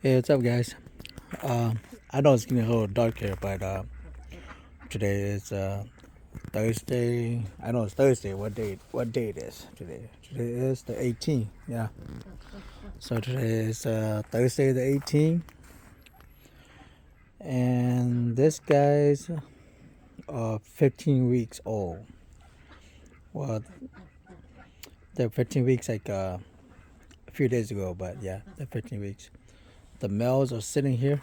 Hey, what's up, guys? I know it's getting a little dark here, but today is Thursday. I know it's Thursday. What date? What day it is today? Today is the 18th. Yeah. So today is Thursday the 18th, and this guy's 15 weeks old. Well, they're 15 weeks like a few days ago, but yeah, they're 15 weeks. The males are sitting here.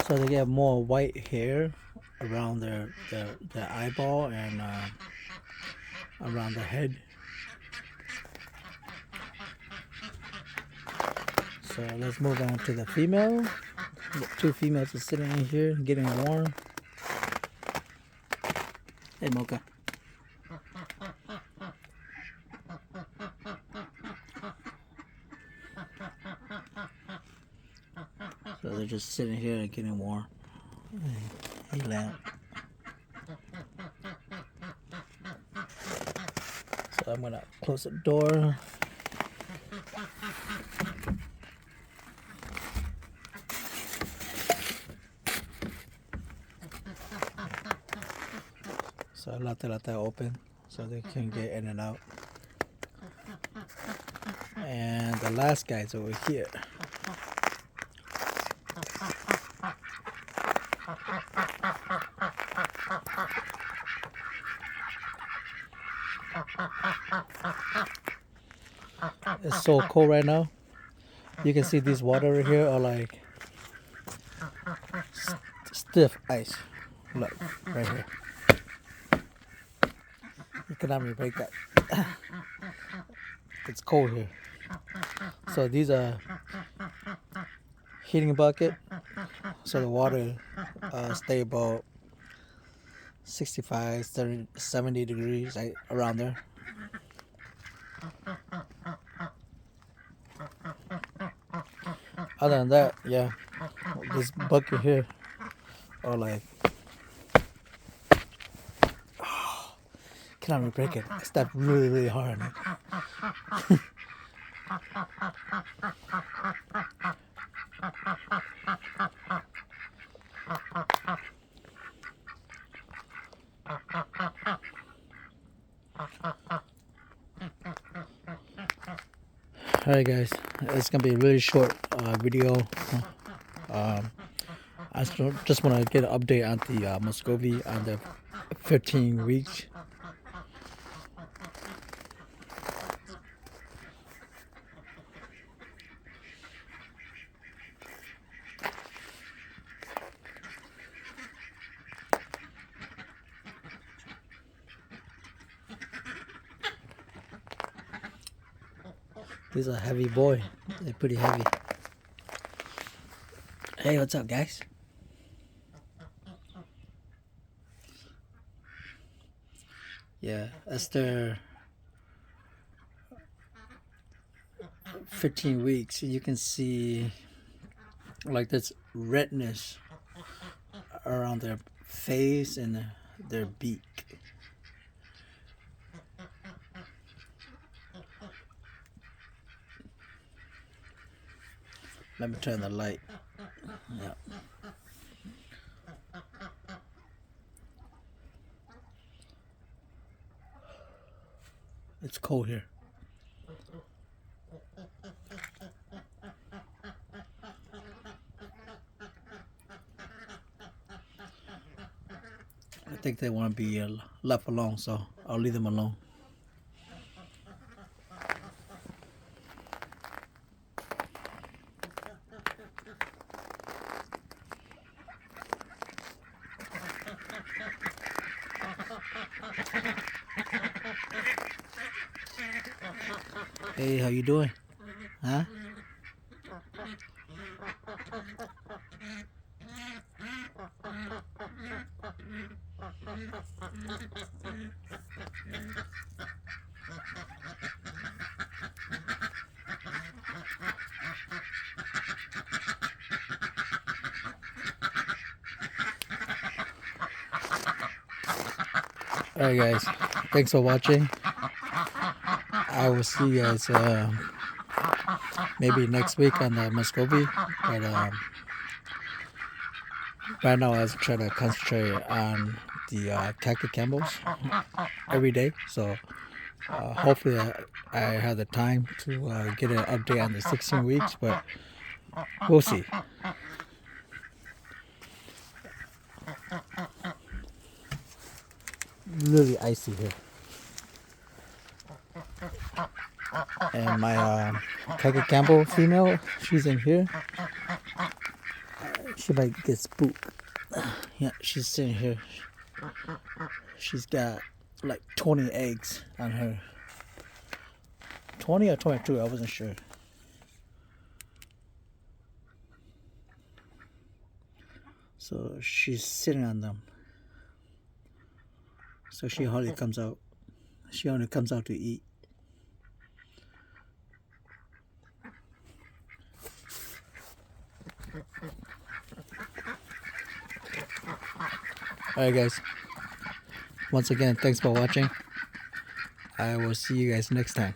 So they get more white hair around their eyeball and around the head. So let's move on to the female. The two females are sitting in here getting warm. Hey, Mocha. So they're just sitting here and getting warm. Hey, lamb. So I'm gonna close the door. So I let that open so they can get in and out. And the last guy's over here. It's so cold right now. You can see these water over here are like stiff ice. Look, right here. You cannot even break that. It's cold here. So these are heating bucket. So the water stay about 65, 30, 70 degrees, like around there. Other than that, yeah, this bucket here are like, cannot even break it. I stepped really, really hard on it. Alright guys, it's gonna be a really short video. I just want to get an update on the Muskovy on the 15 weeks. He's a heavy boy. They're pretty heavy. Hey, what's up, guys? Yeah, that's their 15 weeks. You can see like this redness around their face and their beak. Let me turn the light. Yeah. It's cold here. I think they want to be left alone, so I'll leave them alone. Hey, how you doing? Huh? Alright, guys. Thanks for watching. I will see you guys maybe next week on the Muskovy. But right now, I was trying to concentrate on the khaki Campbells every day. So hopefully, I have the time to get an update on the 16 weeks. But we'll see. Really icy here. And my khaki Campbell female, she's in here. She might get spooked. Yeah, she's sitting here. She's got like 20 eggs on her. 20 or 22, I wasn't sure. So she's sitting on them. So she hardly comes out. She only comes out to eat. Alright, guys. Once again, thanks for watching. I will see you guys next time.